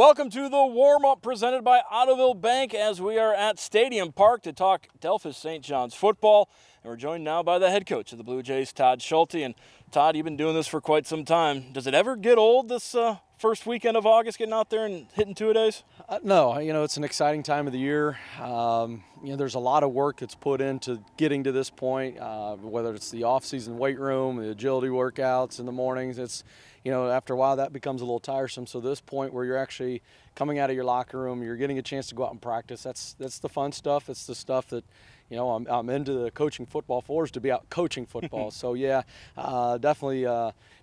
Welcome to the warm-up presented by Ottoville Bank as we are at Stadium Park to talk Delphos St. John's football. And we're joined now by the head coach of the Blue Jays, Todd Schulte. And Todd, you've been doing this for quite some time. Does it ever get old, this first weekend of August, getting out there and hitting two-a-days? No, it's an exciting time of the year. There's a lot of work that's put into getting to this point, whether it's the off-season weight room, the agility workouts in the mornings. It's, after a while that becomes a little tiresome. So this point where you're actually coming out of your locker room, you're getting a chance to go out and practice. That's the fun stuff. It's the stuff that, I'm into the coaching football for, is to be out coaching football. So yeah, definitely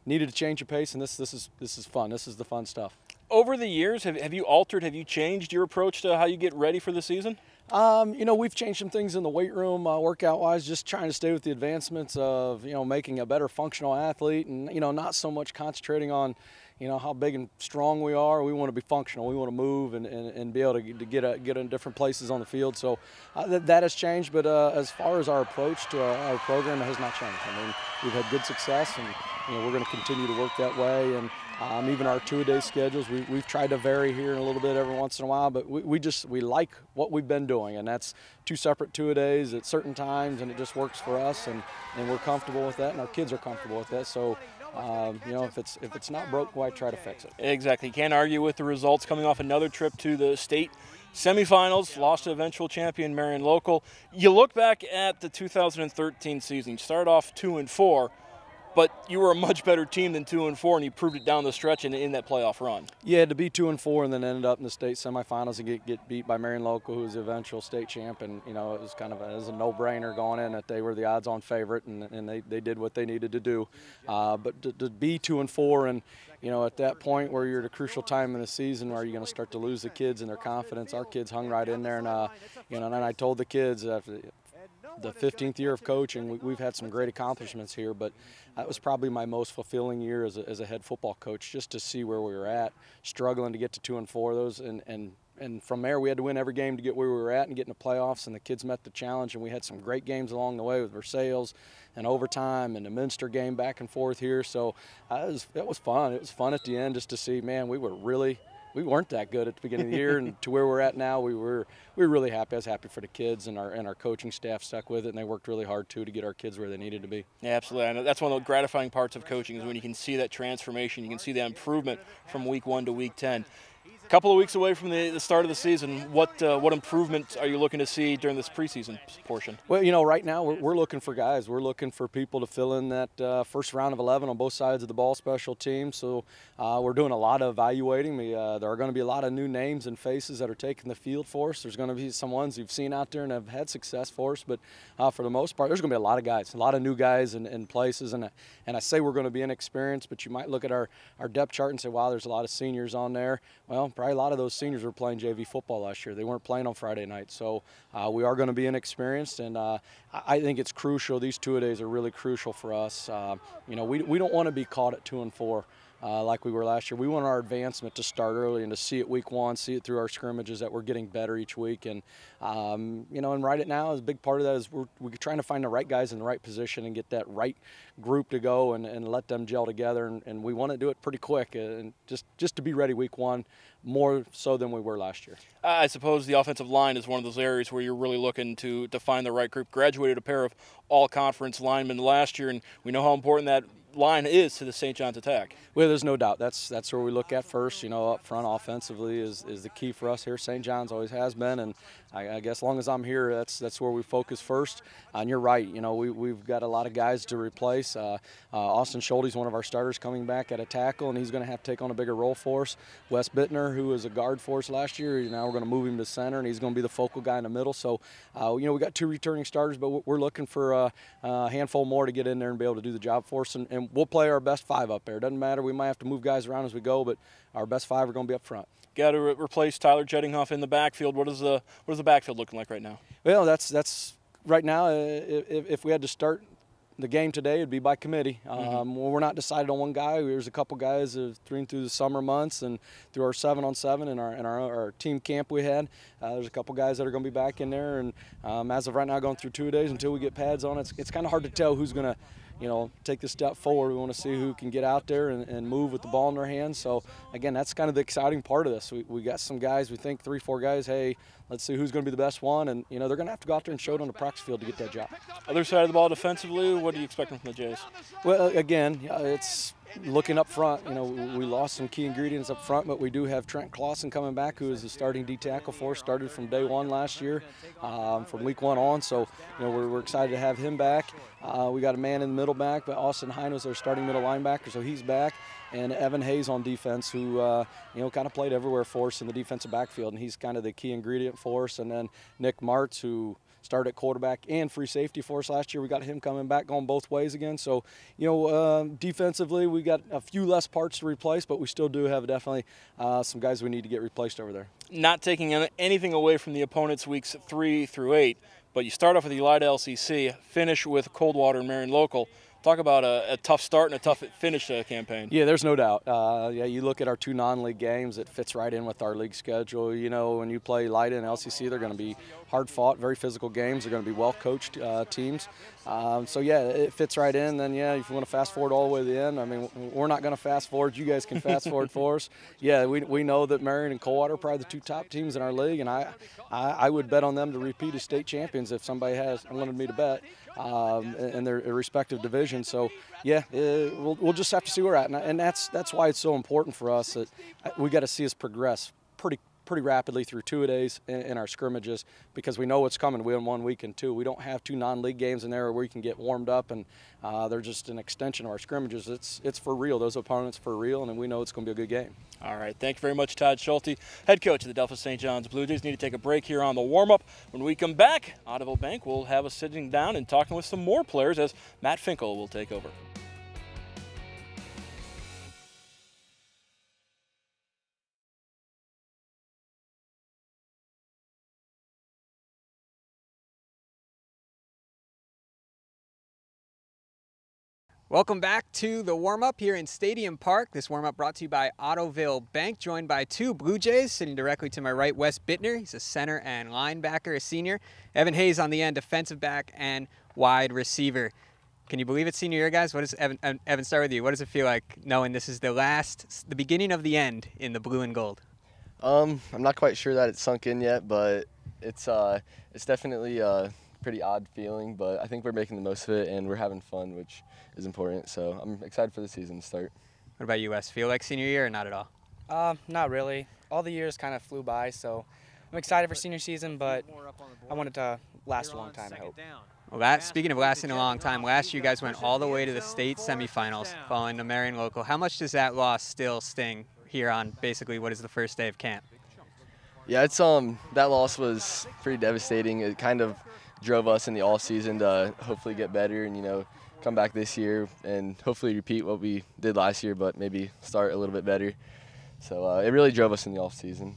needed to change your pace, and this is fun. This is the fun stuff. Over the years, have you altered, have you changed your approach to how you get ready for the season? We've changed some things in the weight room, workout-wise, just trying to stay with the advancements of, making a better functional athlete and, not so much concentrating on, how big and strong we are. We want to be functional. We want to move and be able to get in different places on the field. So that has changed, but as far as our approach to our program, it has not changed. I mean, we've had good success, and we're going to continue to work that way. And even our two-a-day schedules, we've tried to vary here a little bit every once in a while, but we like what we've been doing, and that's two separate two-a-days at certain times, and it just works for us, and we're comfortable with that, and our kids are comfortable with that. So if it's not broke, why try to fix it? Exactly. You can't argue with the results. Coming off another trip to the state semifinals, lost to eventual champion Marion Local. You look back at the 2013 season. You started off 2-4. But you were a much better team than 2-4, and you proved it down the stretch in that playoff run. Yeah, to be 2-4 and then ended up in the state semifinals and get beat by Marion Local, who was the eventual state champ. And it was kind of it was a no-brainer going in that they were the odds-on favorite, and they did what they needed to do. But to be 2-4 and at that point where you're at a crucial time in the season where you're going to start to lose the kids and their confidence, our kids hung right in there, and and I told the kids after the 15th year of coaching, we've had some great accomplishments here, but that was probably my most fulfilling year as a head football coach, just to see where we were at, struggling to get to 2-4. Those and from there we had to win every game to get where we were at and get in the playoffs, and the kids met the challenge, and we had some great games along the way with Versailles and overtime and the Minster game back and forth here. So it was fun. It was fun at the end just to see, man, we weren't that good at the beginning of the year, and to where we're at now, we were really happy. I was happy for the kids, and our coaching staff stuck with it, and they worked really hard too to get our kids where they needed to be. Yeah, absolutely. I know that's one of the gratifying parts of coaching is when you can see that transformation, you can see that improvement from week 1 to week 10. A couple of weeks away from the start of the season, what improvements are you looking to see during this preseason portion? Well, right now we're looking for guys. We're looking for people to fill in that first round of 11 on both sides of the ball, special teams. So we're doing a lot of evaluating. There are going to be a lot of new names and faces that are taking the field for us. There's going to be some ones you've seen out there and have had success for us. But for the most part, there's going to be a lot of guys, a lot of new guys in places. And I say we're going to be inexperienced, but you might look at our depth chart and say, wow, there's a lot of seniors on there. Well, probably a lot of those seniors were playing JV football last year. They weren't playing on Friday night. So we are going to be inexperienced, and I think it's crucial. These two-a-days are really crucial for us. We don't want to be caught at 2-4. Like we were last year. We want our advancement to start early and to see it week 1, see it through our scrimmages that we're getting better each week. And, and right now, a big part of that is we're trying to find the right guys in the right position and get that right group to go and let them gel together. And we want to do it pretty quick and just to be ready week 1, more so than we were last year. I suppose the offensive line is one of those areas where you're really looking to find the right group. Graduated a pair of all-conference linemen last year, and we know how important that line is to the St. John's attack. Well, there's no doubt. That's where we look at first. Up front offensively is the key for us here. St. John's always has been, and I guess as long as I'm here, that's where we focus first. And you're right. We've got a lot of guys to replace. Austin Schulte's one of our starters coming back at a tackle, and he's going to have to take on a bigger role for us. Wes Bittner, who was a guard for us last year, now we're going to move him to center, and he's going to be the focal guy in the middle. So, we got 2 returning starters, but we're looking for a handful more to get in there and be able to do the job for us. And we'll play our best 5 up there. Doesn't matter. We might have to move guys around as we go, but our best 5 are going to be up front. Got to replace Tyler Jettinghoff in the backfield. What is the backfield looking like right now? Well, that's right now. If we had to start the game today, it'd be by committee. We're not decided on one guy. There's a couple guys through the summer months and through our 7-on-7 and our team camp we had. There's a couple guys that are going to be back in there, and as of right now, going through 2 days until we get pads on. It's kind of hard to tell who's going to take this step forward. We want to see who can get out there and move with the ball in their hands. So again, that's kind of the exciting part of this. We got some guys, we think 3-4 guys, hey, let's see who's going to be the best one, and they're going to have to go out there and show it on the practice field to get that job. Other side of the ball defensively, what are you expecting from the Jays? Well, again, it's looking up front. We lost some key ingredients up front, but we do have Trent Clausen coming back, who is the starting D tackle for us, started from day one last year, from week 1 on. So we're excited to have him back. We got a man in the middle back, but Austin Hine was our starting middle linebacker, so he's back. And Evan Hayes on defense, who kind of played everywhere for us in the defensive backfield, and he's kind of the key ingredient for us. And then Nick Martz, who started at quarterback and free safety for us last year. We got him coming back, going both ways again. So, defensively, we got a few less parts to replace, but we still do have definitely some guys we need to get replaced over there. Not taking anything away from the opponents weeks 3 through 8, but you start off with Elida LCC, finish with Coldwater and Marion Local. Talk about a tough start and a tough finish to the campaign. Yeah, there's no doubt. You look at our 2 non-league games, it fits right in with our league schedule. When you play Elida and LCC, they're going to be hard-fought, very physical games. They're going to be well-coached teams. It fits right in. Then, if you want to fast forward all the way to the end, I mean, we're not going to fast forward. You guys can fast forward for us. Yeah, we know that Marion and Coldwater are probably the 2 top teams in our league, and I would bet on them to repeat as state champions if somebody wanted me to bet in their respective divisions. So, we'll just have to see where we're at, and that's why it's so important for us that we got to see us progress pretty rapidly through 2-a-days in our scrimmages, because we know what's coming. We win 1 week and 2. We don't have 2 non-league games in there where we can get warmed up, and they're just an extension of our scrimmages. It's for real. Those opponents for real, and we know it's going to be a good game. All right. Thank you very much, Todd Schulte, head coach of the Delphos St. John's Blue Jays. Need to take a break here on the warm-up. When we come back, Ottoville Bank will have us sitting down and talking with some more players as Matt Finkel will take over. Welcome back to the warm-up here in Stadium Park. This warm-up brought to you by Ottoville Bank, joined by 2 Blue Jays. Sitting directly to my right, Wes Bittner. He's a center and linebacker, a senior. Evan Hayes on the end, defensive back and wide receiver. Can you believe it's senior year, guys? What does Evan, start with you. What does it feel like knowing this is the beginning of the end in the blue and gold? I'm not quite sure that it's sunk in yet, but it's definitely a pretty odd feeling, but I think we're making the most of it and we're having fun, which is important. So I'm excited for the season to start. What about you, Wes? Feel like senior year or not at all? Not really. All the years kind of flew by, so I'm excited for senior season, but I want it to last a long time, I hope. Well, speaking of lasting a long time, last year you guys went all the way to the state semifinals following the Marion Local. How much does that loss still sting here on basically what is the first day of camp? Yeah, it's that loss was pretty devastating. It kind of drove us in the off season to hopefully get better and come back this year and hopefully repeat what we did last year, but maybe start a little bit better. So it really drove us in the off season.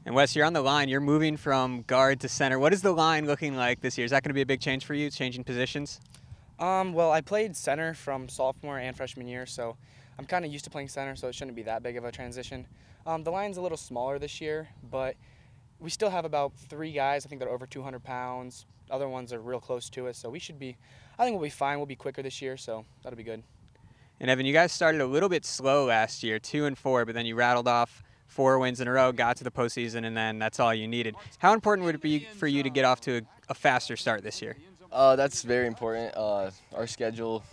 And Wes, you're on the line. You're moving from guard to center. What is the line looking like this year? Is that going to be a big change for you, changing positions? Well, I played center from sophomore and freshman year, so I'm kind of used to playing center, so it shouldn't be that big of a transition. The line's a little smaller this year, but we still have about 3 guys. I think they're over 200 pounds. Other ones are real close to us, so I think we'll be fine. We'll be quicker this year, so that'll be good. And Evan, you guys started a little bit slow last year, 2-4, but then you rattled off 4 wins in a row, got to the postseason, and then that's all you needed. How important would it be for you to get off to a faster start this year? That's very important. Our schedule,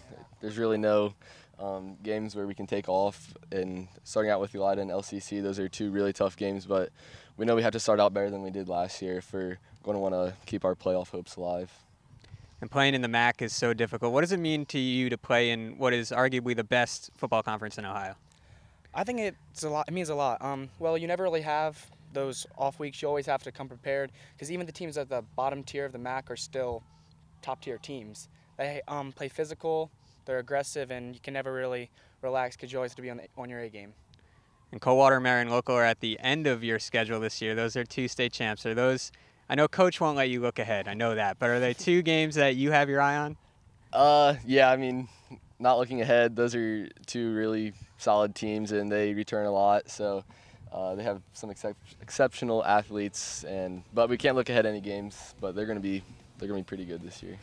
there's really no games where we can take off, and starting out with Elida and LCC, those are 2 really tough games, but we know we have to start out better than we did last year if we're going to want to keep our playoff hopes alive. And playing in the MAC is so difficult. What does it mean to you to play in what is arguably the best football conference in Ohio? I think it's a lot. It means a lot. Well, you never really have those off weeks. You always have to come prepared, because even the teams at the bottom tier of the MAC are still top-tier teams. They play physical, they're aggressive, and you can never really relax because you always have to be on your A game. And Coldwater and Marion Local are at the end of your schedule this year. Those are 2 state champs. Are those? I know Coach won't let you look ahead. I know that. But are they 2 games that you have your eye on? Yeah, I mean, not looking ahead, those are 2 really solid teams, and they return a lot. So they have some exceptional athletes, but we can't look ahead any games. But they're going to be pretty good this year.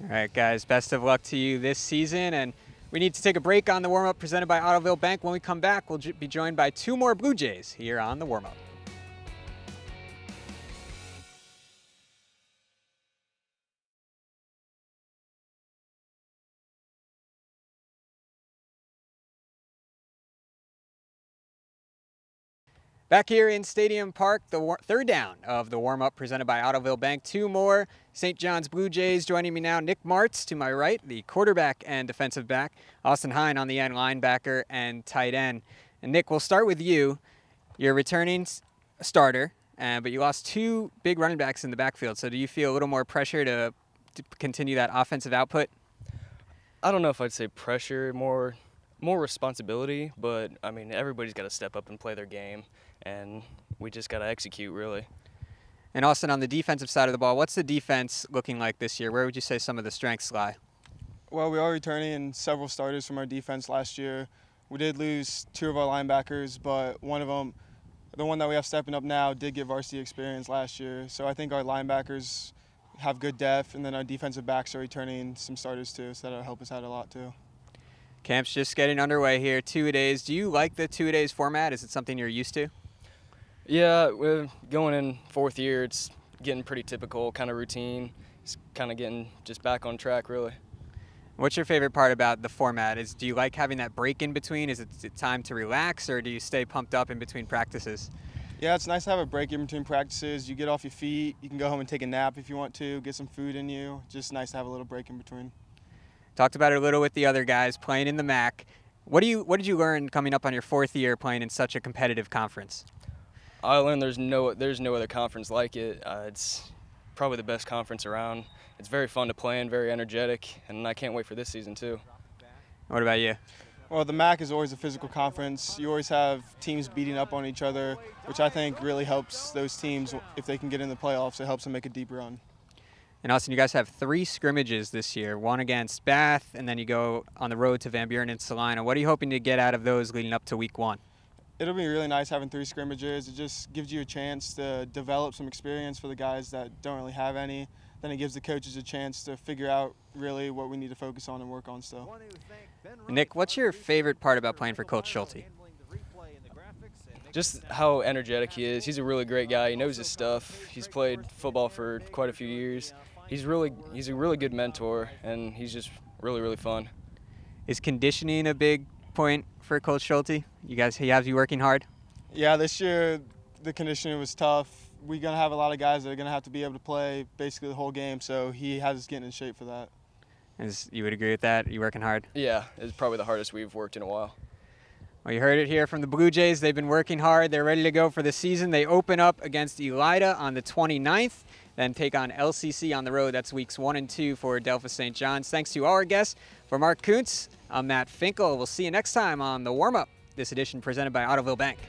All right, guys, best of luck to you this season. And we need to take a break on the warm-up presented by Ottoville Bank. When we come back, we'll be joined by 2 more Blue Jays here on the warm-up. Back here in Stadium Park, the third down of the warm-up presented by Ottoville Bank. 2 more St. John's Blue Jays. Joining me now, Nick Martz to my right, the quarterback and defensive back. Austin Hine on the end, linebacker and tight end. And Nick, we'll start with you. You're a returning starter, but you lost 2 big running backs in the backfield. So do you feel a little more pressure to continue that offensive output? I don't know if I'd say pressure, more responsibility, but I mean, everybody's got to step up and play their game, and we just got to execute, really. And Austin, on the defensive side of the ball, what's the defense looking like this year? Where would you say some of the strengths lie? Well, we are returning several starters from our defense last year. We did lose 2 of our linebackers, but one of them, the one that we have stepping up now, did get varsity experience last year. So I think our linebackers have good depth, and then our defensive backs are returning some starters too, so that'll help us out a lot too. Camp's just getting underway here, 2-a-days. Do you like the 2-a-days format? Is it something you're used to? Yeah, we're going in 4th year. It's getting pretty typical, kind of routine. It's kind of getting just back on track, really. What's your favorite part about the format? Do you like having that break in between? Is it time to relax, or do you stay pumped up in between practices? Yeah, it's nice to have a break in between practices. You get off your feet. You can go home and take a nap if you want to, get some food in you. Just nice to have a little break in between. Talked about it a little with the other guys playing in the MAC. What did you learn coming up on your 4th year playing in such a competitive conference? I learned there's no other conference like it. It's probably the best conference around. It's very fun to play in, very energetic, and I can't wait for this season too. What about you? Well, the MAC is always a physical conference. You always have teams beating up on each other, which I think really helps those teams if they can get in the playoffs. It helps them make a deep run. And Austin, you guys have 3 scrimmages this year, one against Bath, and then you go on the road to Van Buren and Salina. What are you hoping to get out of those leading up to week 1? It'll be really nice having 3 scrimmages. It just gives you a chance to develop some experience for the guys that don't really have any. Then it gives the coaches a chance to figure out really what we need to focus on and work on still. Nick, what's your favorite part about playing for Coach Schulte? Just how energetic he is. He's a really great guy. He knows his stuff. He's played football for quite a few years. He's a really good mentor, and he's just really, really fun. Is conditioning a big point for Coach Schulte? He has you working hard? Yeah, this year the conditioning was tough. We're going to have a lot of guys that are going to have to be able to play basically the whole game, so he has us getting in shape for that. You would agree with that? You working hard? Yeah, it's probably the hardest we've worked in a while. Well, you heard it here from the Blue Jays. They've been working hard. They're ready to go for the season. They open up against Elida on the 29th, then take on LCC on the road. That's weeks 1 and 2 for Delphos St. John's. Thanks to all our guests. For Mark Kuntz, I'm Matt Finkel. We'll see you next time on The Warm-Up, this edition presented by Ottoville Bank.